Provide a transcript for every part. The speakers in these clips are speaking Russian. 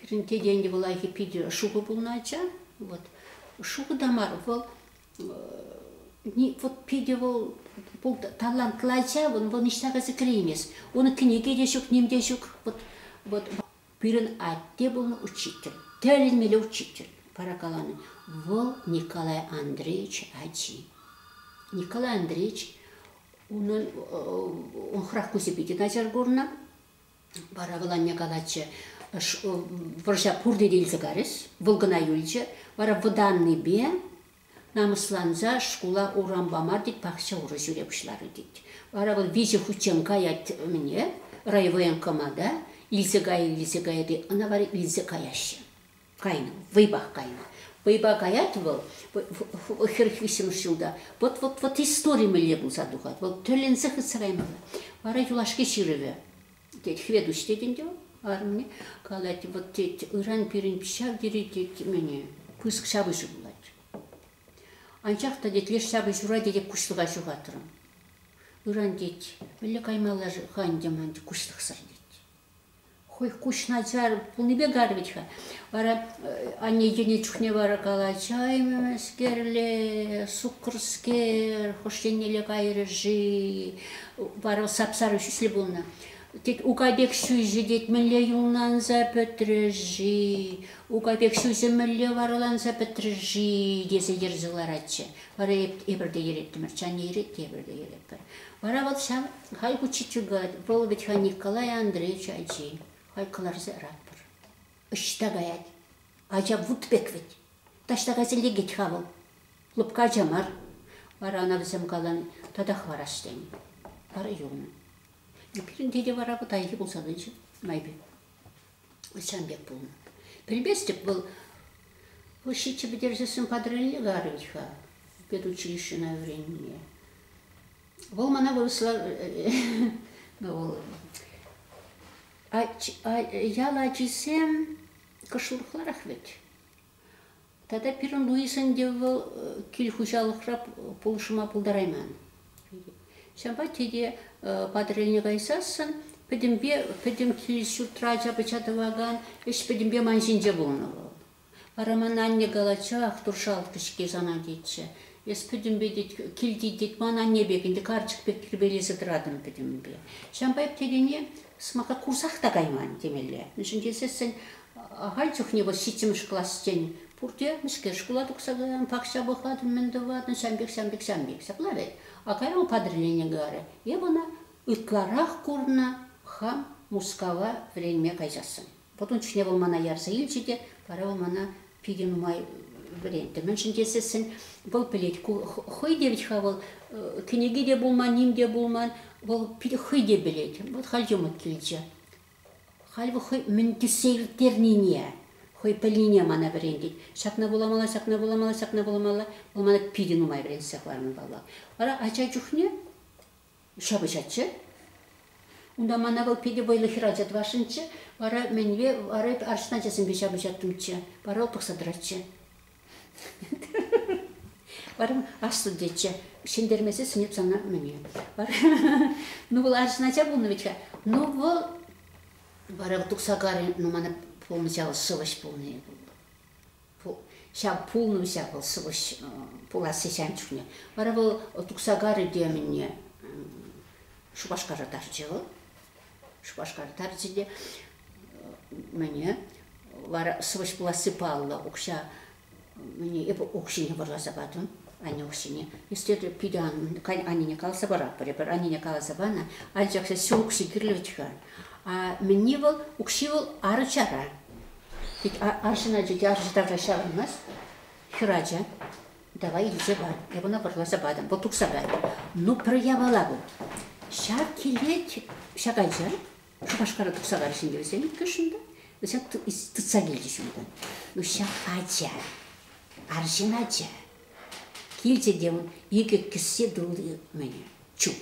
Пиринте деньги была их пиди шубу был нача, вот шубу дамар, вот не вот пиди был талант лача, он иштагасы кремес, он книги дешук, ним дешук, вот пирин атте был учитель, термели учитель, паракаланы, вол Николай Андреевич Аджи. Николай Андреевич, он храхкуси пиди начар горна, баравалан Николайча варжа пурды делзе гарес, волгана юльче, вара выданный бе, намысланза школа урамбамар дит пахча уры жүрепшілары дит. Вара вал виже хучен каят мне, райвоен комада, илзе гая де, она вари илзе каяще. Кайна, выбах кайна. Выбах каят вал, херхвисим шилда, вот история мы лебу задухат, вот төлензе хыцараймала. Вара юлашки ширыве, дет хведуш деден дел. Армни, калати вот те Иран пирин пищак дерите мене пуск шабышы булат. Анчакта детлеш шабыш ура деде куштыга шугатырым. Иран дет, меле каймалар хандеман куштык сыр дет. Хой кушначар пулнебе гарвичха. Вара ане дене чухне вара кала чай мескерле, сукрскер, хоштенеле кайрыжи, вара сапсары шүсле булна. Тет угабек шуйжи дет милле юлнан запетрежи, угабек шуйжи милле варлан запетрежи, десе ерзылар атчы. Вара эбірде ереттімір, чан ерет, эбірде ереттір. Вара вот сам, хай кучичуга, бол ведь Николай Андреевич Аджи, хай каларзы раппыр. Ишта гаят, ажа вудбек ведь, ташта газеле гет хавыл, лупка жамар. Вара ана візім калан, тадах вараштен, вара юлны. Пирин деде вара вот айги болса дычы, майбе. Сәмбек болны. Прибестик был, вышичи бедержесін подрыльны гарвичха, педучилищное времени. Вол мана выросла, яла чисем кашурхларах ведь. Тогда пирин Луисын девыл кильхужалықрап полшыма пулдарайман. Шамба теде падрельне гайсасын, педем килис утража бачатываган, еш педембе манжинже болнавал. Араман анне галачах туршал кишке зана детче. Ес педембе дет килди дет ман анне бекинде карчык бек кирбелесі дырадым педембе. Шамбайып тедене смака курсахта гайман темелле. Нышынде сесен агальчухне бол шитимыш класстен. Пурте мишке школа туксаган пакша бахадым мендавадын шамбек. Саплавет. А кайрал падреление гары. Ебана ытларах курна хам мускава время кайзасын. Потом чухне был мана ярса илчиде, пара был мана пиден май время. Меншин десесен был пилет. Хой девич хавал, книги де булман, ним де булман, был хой де билет. Вот хальдемат кильче. Хальвы хой ментисейр тернине. Хой пелине мана брендит. Шакна буламала, ол мана пиден умай бренд сахлармын балла. Ара ача чухне, шабышатчы. Унда мана был пиде бойлы хирачат вашынчы, ара менве, ара аршначасын бе шабышаттымчы, ара опықсадыратчы. Ара асту детчі, шендермесе сынеп сана мене. Ну бұл аршнача бұл навеча, ну бұл, ара тұқсагары, ну мана полнычал сывыш полный был. Ща полный вся был сывыш, поласы сянчухне. Ара был тұқсагары де мене, Шубашкары тарчылы. Шубашкары тарчыде мене вара сывыш поласы палла, укша мене епо укшине барласа батым. Ане укшине. Истеде пидан, ане не калса бара, ане не калса бана, альчакса все укши кирлевичка. А мене был укшивал арычара. Ведь аршина жеде аршы таржашар нас, хираджа. Давай иди бар. Я бы набрала бадам, вот туксагай. Ну проявала бы. Шар келет, шагайжа. Шубашкары туксагар шинде өзен көшінде. Өзен тұтса келді шумдан. Ну шар аджа. Аршин аджа. Келде демін, екі кіссе дұлды мене. Чу.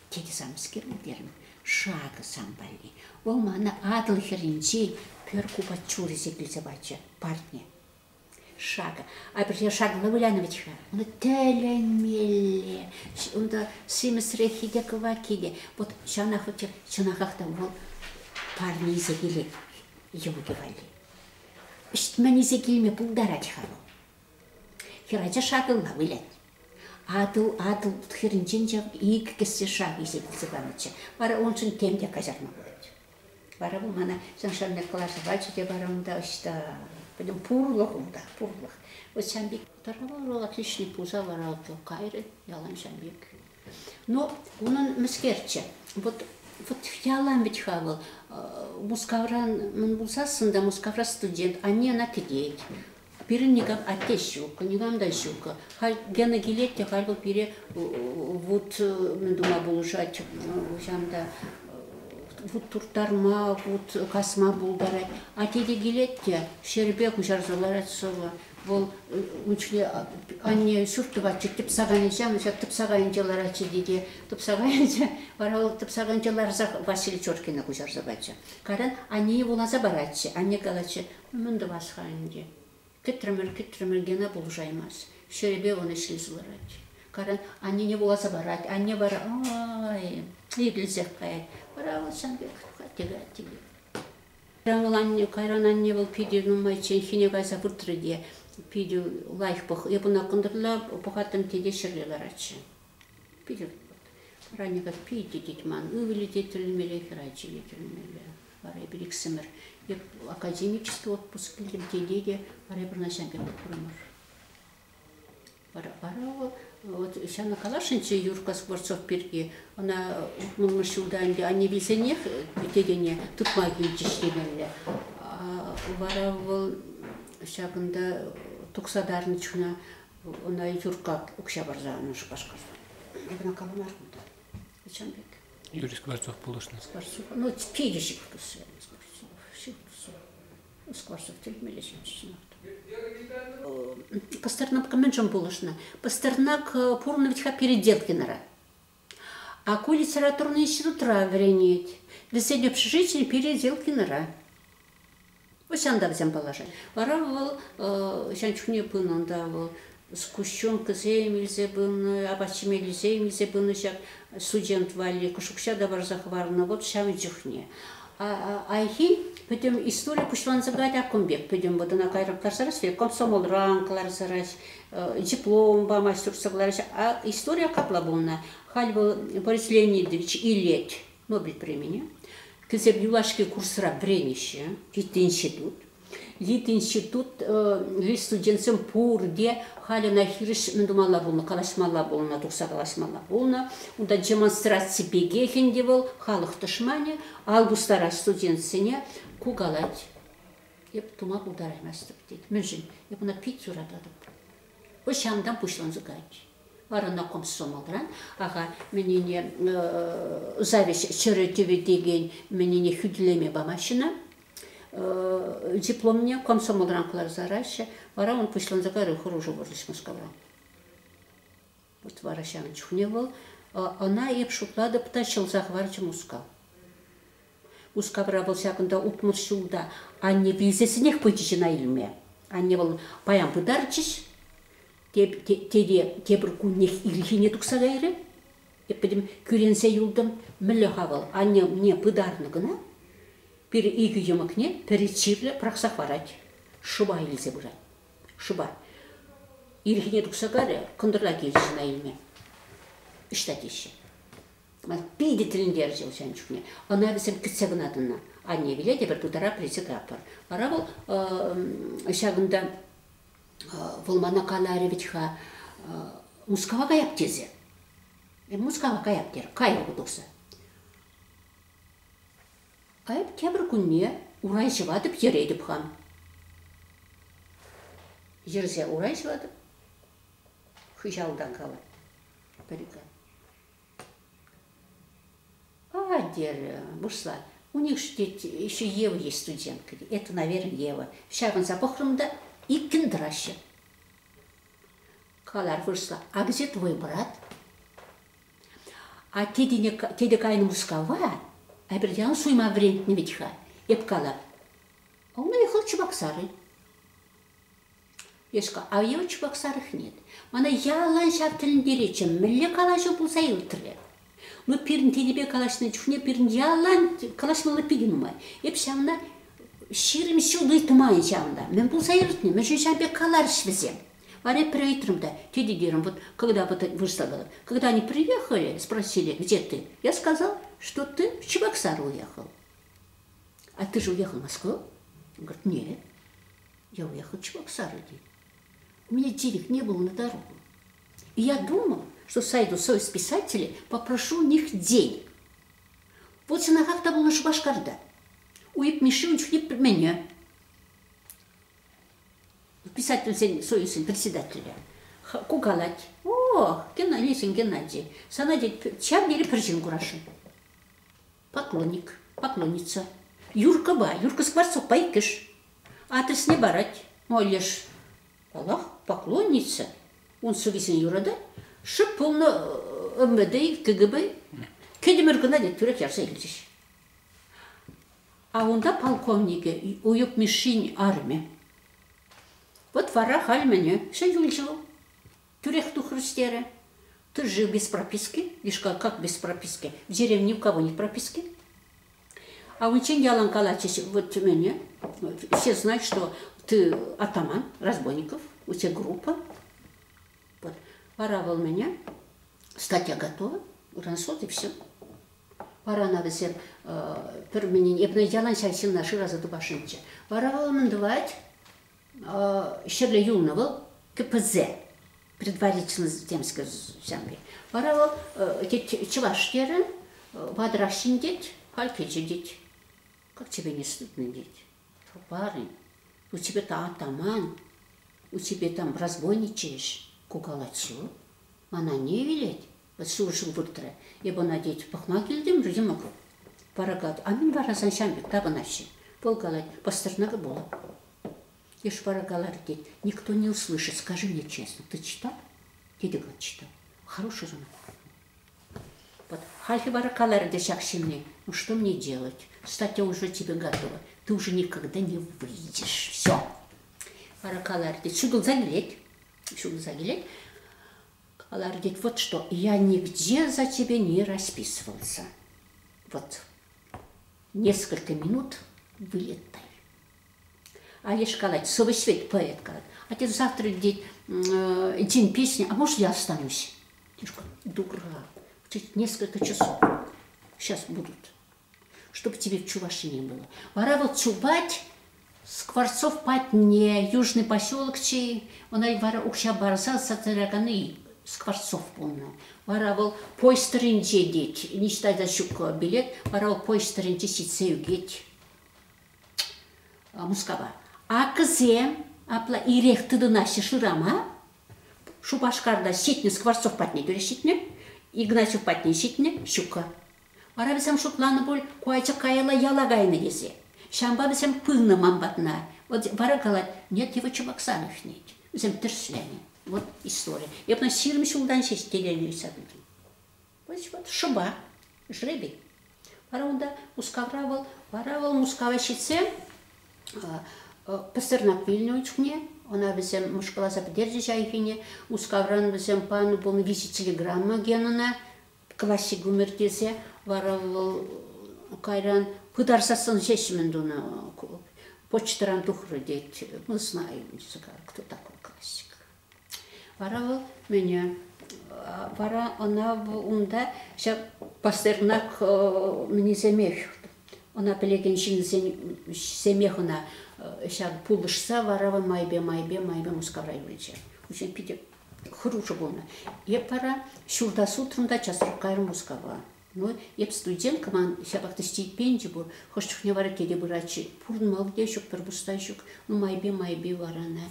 Теде самыскер өдерім. Шағы самбали. Ол мана адыл херінчей пер куба чуры зекілзе бача. Партне. Шага. А при шаг Лавуляновича, он теленмеле, он да симсрехи деквакиде. Вот чанахах там вот парни загили, его говорили. İşitmenize gelme buldarat hava. Hiraca şagılla bilet. Adıl hirincin ilk kesse şagı izlebilse bamıcı. Bara onun için temde kaçarma bulacak. Bara bu bana sen şöyle kılarsa balçı de baramda işte benim purluğumda purluğ. O sen bir tarafı отличный пузо var kayre yalan sen bir. Но onun meskerçe. Вот yalan bir hava. Muskavran bulsasında muskavra student, anne ana tediyet. Biri nigam ateş yok, nigam da yok. Hal gene gilette halbuki biri вот menduma buluşat, şamda вот turtarma, вот kasma bulgaray. Atedi gilette şerbe kuşarzalar atsova. Vol uçlu anne sürtüvat çıkıp sağanacağım, çıkıp sağancalar açı dedi. Tıp sağanca, var o tıp sağancalar Vasili Çorkina kuşarzabatça. Karan anneyi bulaza baratçı, anne kalaçı, münde vasxanca. Kütürümür gene buluşaymaz. Şerbe onu şilizlarat. Karan anneni bulaza barat, anne bara, ay, ilgilsek kayat. Bara o sen bir tega. Kayran anne bol pidi numay çenhine gaysa fırtırı diye. Pidi layık bak, yapın hakkındırla bakatım tede şirleler açı. Pidi ranyaga pidi ditman, ıvılı getirilmeli, hiraçı getirilmeli. Araya bir iksimir. Akademический отпуск geldim tede de araya bir naşan bir kurumur. Вот şana kalaşınca Yurka Skvortsov birge, ona utmulmuş yıldan da anne bilse ne tedene tutmak için işlemeli. Vara bu şakında tuksadarın içine ona Yurka ukşa barzağını şukaşkar. Buna kalamar mı da? Geçen bek. Юрий Скворцов buluştunuz. Ну, пидешик пусть. Скворцов телмели şimdi. Пастернак меньшим булышна. Пастернак порно ведь переделки нара. А ку литературный институт вренит. Для среднего общежития переделки нара. Вот сам да взял положение. Вара был, шанчуне пынан да был, скущенка земельзе был, абачимели земельзе был, шак студент вали, кушукша да бар захварна, вот шам джухне. Айхи, потом история пушлан загадя акумбек, потом вот на кайраптар сарас, комсомол ранклар сарас, диплом ба мастер согларас, а история капла булна. Хальбо Борис Леонидович Илет, Нобель премия, кызеп юлашки курсра бренище, Лит институт, ли студентсем пурде, хали на хириш мендумала булна, калашмала булна, тухса калашмала булна, уда демонстрации бегехен девал, халых тышмане, албустара студентсене кугалать. Еп тума будараймастып дейді. Мүжін, еп она пиццу рададып. О шамдан пушлан зыгать. Варана комсомалдран, ага, менене завиш чырытывы деген, менене хүділеме бамашина. Дипломне комсомол ранклар зараща, вара он пушлан загары хоружу ворлыш Москва. Вот вара шам чухне был, она еп шутлады птащил захварчы мускал. Ускабра был всякында утмуршулда, а не билсесінех пытичына илме. А не был паян пыдарчыш, тебір күннех илхине тұқсағайры. Еппедім күренсе юлдым мүлі хавал, а не пыдарнығына. Bir iki yemek ne? Periçirle praksak varat. Şuba ilse buran. Şuba. İlhine tuksakare kındırla gelişine ilme. İşte dişi. Bir ditilin derece o sen çünkü. Ona bizim kıtsakın adına. Anne bile de bir tutara presi kapar. Ara bu şagında volmana kalari vitha Muskava kayap tezi. Muskava kayap der. Kayap kutuksa. Ayıp kebir gününe uğray şıvadıp yer edip ham. Yerse uğray şıvadıp hışaldan kalan. Perika. Der, бурсла. У них еще Ева есть студентка. Это, наверное, Ева. Шаган за похромда и кендраща. Калар выросла. А где твой брат? А теде кайны Мускава, а бердян суйма время не ведьха. Епкала. А он уехал в Чебоксары. Ешка, а его в Чебоксарах нет. Мана ялан шаптылын деречем, милле калашы булса илтыре. Ну, пирн телебе калашны чухне, пирн ялан калашмалы пигин май. Еп шамна şiirim şudu tumayın şamda. Men bu sayırtını, men şu şambe kalar işvizem. Варя притрым-то, теди диром, вот когда вот выставила, когда они приехали, спросили, где ты? Я сказал, что ты в Чебоксары уехал. А ты же уехал в Москву? Он говорит, нет, я уехал в Чебоксары. У меня денег не было на дорогу. И я думал, что сойду в совесть писателей, попрошу у них денег. Вот на как-то было Шубашкарда. Уйп Мишевич не меня. Писатель союза председателя. Кугалать. О, Геннадий. Санадий, чем бери причину кураши? Поклонник, поклонница. Юрка ба, Юрка Скворцов, пайкиш. А ты с не барать. Молишь, Аллах, поклонница. Он совесен юрада. Шып полно МВД, КГБ. Кедемер Геннадий, тюрек ярса елдиш. А он да полковники, уюк мишень армия. Вот вара халь меня, все юльчил. Тюрех ту хрустера. Ты жил без прописки. Видишь, как без прописки? В деревне ни у кого нет прописки. А он чем ялан калачись, вот меня. Все знают, что ты атаман разбойников. У тебя группа. Вот. Воровал меня. Статья готова. Рансот и все. Пора надо всем переменить. Я бы ялан сясил наши раза дубашинча. Воровал мандывать. Щедле юного КПЗ, предварительно земской земли. Воровал чеваштера, водращин деть, халькичи деть. Как тебе не стыдно деть? Парень, у тебя там атаман, у тебя там разбойничаешь, куколачу. Она не велеть, вот слушал в утро. Я бы надеть пахмакильдем, люди могу. Парагат, а мен варазан шамбек, таба наши. Полгалать, Пастернака было. Я ж парагалар деть, никто не услышит. Скажи мне честно, ты читал? Дедик читал. Хороший роман. Вот. Хальхи баракалар дешакшины. Ну что мне делать? Статья уже тебе готова. Ты уже никогда не выйдешь. Все. Баракалар деть. Сюда заглядь. Калар деть, вот что. Я нигде за тебя не расписывался. Вот. Несколько минут вылетай. А я шкалать, совый свет поэт калать. А ты завтра день песни, а может я останусь? Тишка, дурак, несколько часов. Сейчас будут. Чтобы тебе в Чуваши не было. Воровал Чубать, Скворцов Патне, южный поселок чей. Он вара укша барзал сатыраганы Скворцов полно. Воровал поистеринде деть. Не считай за щук билет. Воровал поистеринде сицею деть. Мускава. А кызе, апла ирек тыды наши шырама, Шубашкарда сетне Скворцов Патне göre Игнатьев Патне сетне щука. Вара бисем шутланы бол, куайча каяла ялагайны десе. Шамба бисем пылны мамбатна. Вот вара калат, нет его Чебоксаров нет. Бисем терсляне. Вот история. Я бы на сирм шулдан сесть телевизор садыки. Вот шуба, жребий. Вара он да ускавравал, воровал мускава щице. Пастернак Вильнюч мне, она бисем мушкала заподержи жайфине, ускавран бисем пану был вisi телеграмма генана, классик гумертезе, воровал кайран, пытарсасын жешмендуна, почтаран тухры деть, мы знаем, кто такой классик. Воровал меня, вора она унда, сейчас Пастернак мне замех. Она пелегенщина семехана сейчас пулышса варава майбе мускавра юлича. Очень пиде хорошо было. Я пора шурда с утром да час рукай мускава. Ну, я студент, команд сейчас как-то стипендию был. Хочешь не варить или брачи. Пурн молодежь, перебустайщик. Ну майбе варана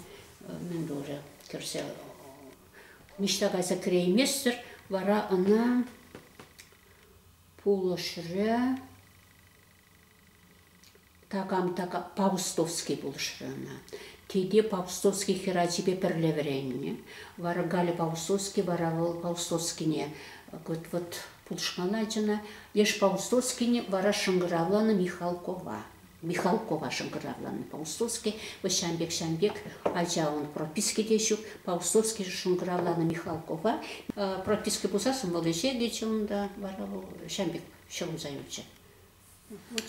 мендора. Керся. Мечтага за крейместер вара она пулышре. Такам Паустовский был шрана. Кейде Паустовский херачибе перлеверение. Варагали Паустовский, воровал Паустовский не. Вот пулшмаладжина. Еш Паустовский не вара Шангравлана Михалкова. Михалкова Шангравлана Паустовский. Вот Шамбек. Ача он прописки дещу. Паустовский Шангравлана Михалкова. Прописки пусасом волыше дечу он да воровал. Шамбек шел заюча. Вот